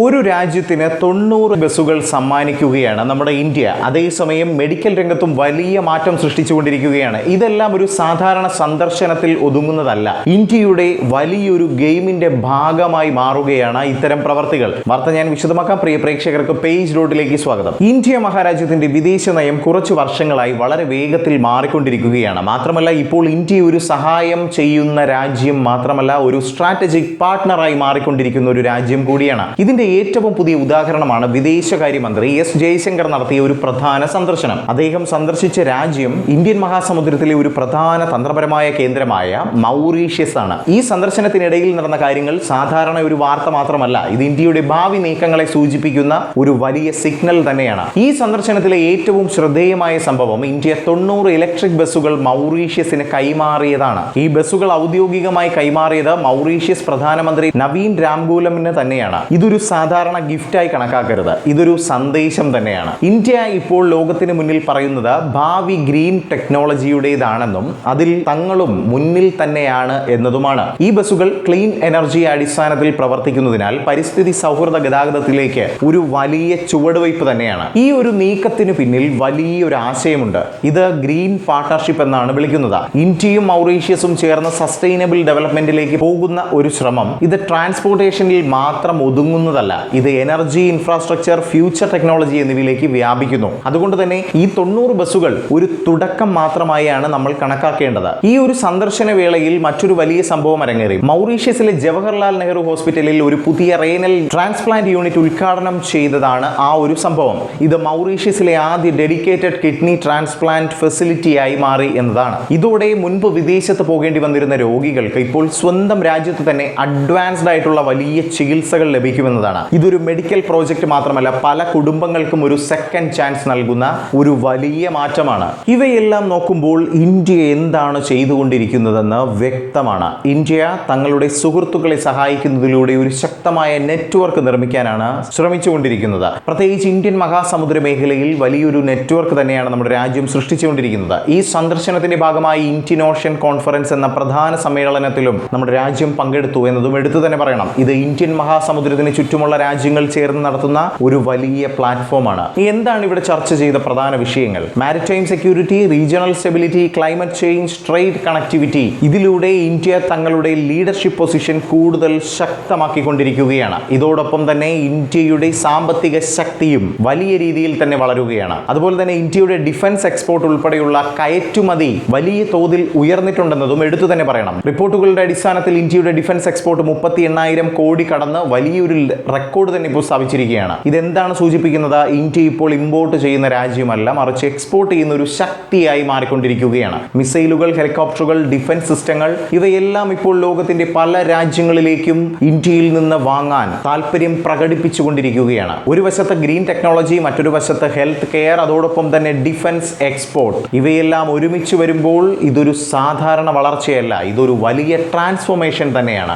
ഒരു രാജ്യത്തിന് 90 ബസ്സുകൾ സമ്മാനിക്കുകയാണ് നമ്മുടെ ഇന്ത്യ. അതേസമയം മെഡിക്കൽ രംഗത്തും വലിയ മാറ്റം സൃഷ്ടിച്ചുകൊണ്ടിരിക്കുകയാണ്. ഇതെല്ലാം ഒരു സാധാരണ സന്ദർശനത്തിൽ ഒതുങ്ങുന്നതല്ല. ഇന്ത്യയുടെ വലിയൊരു ഗെയിമിന്റെ ഭാഗമായി മാറുകയാണ് ഇത്തരം പ്രവർത്തികൾ. വാർത്ത ഞാൻ വിശദമാക്കാം. പ്രിയ പ്രേക്ഷകർക്ക് പേജ് റോഡിലേക്ക് സ്വാഗതം. ഇന്ത്യ മഹാരാജ്യത്തിന്റെ വിദേശ നയം കുറച്ചു വർഷങ്ങളായി വളരെ വേഗത്തിൽ മാറിക്കൊണ്ടിരിക്കുകയാണ്. മാത്രമല്ല, ഇപ്പോൾ ഇന്ത്യ ഒരു സഹായം ചെയ്യുന്ന രാജ്യം മാത്രമല്ല, ഒരു സ്ട്രാറ്റജിക് പാർട്ട്ണറായി മാറിക്കൊണ്ടിരിക്കുന്ന ഒരു രാജ്യം കൂടിയാണ്. ഇതിന്റെ ഏറ്റവും പുതിയ ഉദാഹരണമാണ് വിദേശകാര്യമന്ത്രി എസ് ജയശങ്കർ നടത്തിയ ഒരു പ്രധാന സന്ദർശനം. അദ്ദേഹം സന്ദർശിച്ച രാജ്യം ഇന്ത്യൻ മഹാസമുദ്രത്തിലെ ഒരു പ്രധാന തന്ത്രപരമായ കേന്ദ്രമായ മൗറീഷ്യസ് ആണ്. ഈ സന്ദർശനത്തിനിടയിൽ നടന്ന കാര്യങ്ങൾ സാധാരണ ഒരു വാർത്ത മാത്രമല്ല, ഇത് ഇന്ത്യയുടെ ഭാവി നീക്കങ്ങളെ സൂചിപ്പിക്കുന്ന ഒരു വലിയ സിഗ്നൽ തന്നെയാണ്. ഈ സന്ദർശനത്തിലെ ഏറ്റവും ശ്രദ്ധേയമായ സംഭവം ഇന്ത്യ 90 ഇലക്ട്രിക് ബസ്സുകൾ മൗറീഷ്യസിന് കൈമാറിയതാണ്. ഈ ബസ്സുകൾ ഔദ്യോഗികമായി കൈമാറിയത് മൗറീഷ്യസ് പ്രധാനമന്ത്രി നവീൻ രാംഗൂലമിന് തന്നെയാണ്. ഇതൊരു സാധാരണ ഗിഫ്റ്റായി കണക്കാക്കരുത്, ഇതൊരു സന്ദേശം തന്നെയാണ്. ഇന്ത്യ ഇപ്പോൾ ലോകത്തിന് മുന്നിൽ പറയുന്നത് ഭാവി ഗ്രീൻ ടെക്നോളജിയുടേതാണെന്നും അതിൽ തങ്ങളും മുന്നിൽ തന്നെയാണ് എന്നതുമാണ്. ഈ ബസ്സുകൾ ക്ലീൻ എനർജി അടിസ്ഥാനത്തിൽ പ്രവർത്തിക്കുന്നതിനാൽ പരിസ്ഥിതി സൗഹൃദ ഗതാഗതത്തിലേക്ക് ഒരു വലിയ ചുവടുവയ്പ് തന്നെയാണ്. ഈ ഒരു നീക്കത്തിന് പിന്നിൽ വലിയൊരു ആശയമുണ്ട്. ഇത് ഗ്രീൻ പാർട്ണർഷിപ്പ് എന്നാണ് വിളിക്കുന്നത്. ഇന്ത്യയും മൗറീഷ്യസും ചേർന്ന് സസ്റ്റൈനബിൾ ഡെവലപ്മെന്റിലേക്ക് പോകുന്ന ഒരു ശ്രമം. ഇത് ട്രാൻസ്പോർട്ടേഷനിൽ മാത്രം ഒതുങ്ങുന്നതല്ല, ഇത് എനർജി, ഇൻഫ്രാസ്ട്രക്ചർ, ഫ്യൂച്ചർ ടെക്നോളജി എന്നിവയിലേക്ക് വ്യാപിക്കുന്നു. അതുകൊണ്ട് തന്നെ ഈ 90 ബസ്സുകൾ ഒരു തുടക്കം മാത്രമായാണ് നമ്മൾ കണക്കാക്കേണ്ടത്. ഈ ഒരു സന്ദർശന വേളയിൽ മറ്റൊരു വലിയ സംഭവം അരങ്ങേറി. മൗറീഷ്യസിലെ ജവഹർലാൽ നെഹ്റു ഹോസ്പിറ്റലിൽ ഒരു പുതിയ റേനൽ ട്രാൻസ്പ്ലാന്റ് യൂണിറ്റ് ഉദ്ഘാടനം ചെയ്തതാണ് ആ ഒരു സംഭവം. ഇത് മൗറീഷ്യസിലെ ആദ്യ ഡെഡിക്കേറ്റഡ് കിഡ്നി ട്രാൻസ്പ്ലാന്റ് ഫെസിലിറ്റിയായി മാറി എന്നതാണ്. ഇതോടെ മുൻപ് വിദേശത്ത് പോകേണ്ടി വന്നിരുന്ന രോഗികൾക്ക് ഇപ്പോൾ സ്വന്തം രാജ്യത്ത് തന്നെ അഡ്വാൻസ്ഡ് ആയിട്ടുള്ള വലിയ ചികിത്സകൾ ലഭിക്കുമെന്നതാണ്. ഇതൊരു മെഡിക്കൽ പ്രോജക്റ്റ് മാത്രമല്ല, പല കുടുംബങ്ങൾക്കും ഒരു സെക്കൻഡ് ചാൻസ് നൽകുന്ന ഒരു വലിയ മാറ്റമാണ്. ഇവയെല്ലാം നോക്കുമ്പോൾ ഇന്ത്യ എന്താണ് ചെയ്തുകൊണ്ടിരിക്കുന്നതെന്ന് വ്യക്തമാണ്. ഇന്ത്യ തങ്ങളുടെ സുഹൃത്തുക്കളെ സഹായിക്കുന്നതിലൂടെ ഒരു ശക്തമായ നെറ്റ്വർക്ക് നിർമ്മിക്കാനാണ് ശ്രമിച്ചുകൊണ്ടിരിക്കുന്നത്. പ്രത്യേകിച്ച് ഇന്ത്യൻ മഹാസമുദ്ര മേഖലയിൽ വലിയൊരു നെറ്റ്വർക്ക് തന്നെയാണ് നമ്മുടെ രാജ്യം സൃഷ്ടിച്ചുകൊണ്ടിരിക്കുന്നത്. ഈ സന്ദർശനത്തിന്റെ ഭാഗമായി ഇന്ത്യൻ ഓഷ്യൻ കോൺഫറൻസ് എന്ന പ്രധാന സമ്മേളനത്തിലും നമ്മുടെ രാജ്യം പങ്കെടുത്തു എന്നതും എടുത്തു തന്നെ പറയണം. ഇത് ഇന്ത്യൻ മഹാസമുദ്രത്തിന് ചുറ്റുമുള്ള രാജ്യങ്ങൾ ചേർന്ന് നടത്തുന്ന ഒരു വലിയ പ്ലാറ്റ്ഫോമാണ്. എന്താണ് ഇവിടെ ചർച്ച ചെയ്ത പ്രധാന വിഷയങ്ങൾ? Maritime security, regional stability, climate change, trade connectivity. ഇതിലൂടെ ഇന്ത്യ തങ്ങളുടെ ലീഡർഷിപ്പ് പൊസിഷൻ കൂടുതൽ ശക്തമാക്കിക്കൊണ്ടിരിക്കുകയാണ്. ഇതോടൊപ്പം തന്നെ ഇന്ത്യയുടെ സാമ്പത്തിക ശക്തിയും വലിയ രീതിയിൽ തന്നെ വളരുകയാണ്. അതുപോലെ തന്നെ ഇന്ത്യയുടെ ഡിഫൻസ് എക്സ്പോർട്ട് ഉൾപ്പെടെയുള്ള കയറ്റുമതി വലിയ തോതിൽ ഉയർന്നിട്ടുണ്ടെന്നതും എടുത്തു തന്നെ പറയണം. റിപ്പോർട്ടുകളുടെ അടിസ്ഥാനത്തിൽ ഇന്ത്യയുടെ ഡിഫൻസ് എക്സ്പോർട്ട് 38,000 കോടി കടന്ന് വലിയൊരു റെക്കോർഡ് തന്നെ ഇപ്പോൾ സ്ഥാപിച്ചിരിക്കുകയാണ്. ഇതെന്താണ് സൂചിപ്പിക്കുന്നത്? ഇന്ത്യ ഇപ്പോൾ ഇമ്പോർട്ട് ചെയ്യുന്ന രാജ്യമല്ല, മറിച്ച് എക്സ്പോർട്ട് ചെയ്യുന്ന ഒരു ശക്തിയായി മാറിക്കൊണ്ടിരിക്കുകയാണ്. മിസൈലുകൾ, ഹെലികോപ്റ്ററുകൾ, ഡിഫൻസ് സിസ്റ്റങ്ങൾ ഇവയെല്ലാം ഇപ്പോൾ ലോകത്തിന്റെ പല രാജ്യങ്ങളിലേക്കും ഇന്ത്യയിൽ നിന്ന് വാങ്ങാൻ താല്പര്യം പ്രകടിപ്പിച്ചുകൊണ്ടിരിക്കുകയാണ്. ഒരു വശത്ത് ഗ്രീൻ ടെക്നോളജി, മറ്റൊരു വശത്ത് ഹെൽത്ത് കെയർ, അതോടൊപ്പം തന്നെ ഡിഫൻസ് എക്സ്പോർട്ട്. ഇവയെല്ലാം ഒരുമിച്ച് വരുമ്പോൾ ഇതൊരു സാധാരണ വളർച്ചയല്ല, ഇതൊരു വലിയ ട്രാൻസ്ഫോർമേഷൻ തന്നെയാണ്.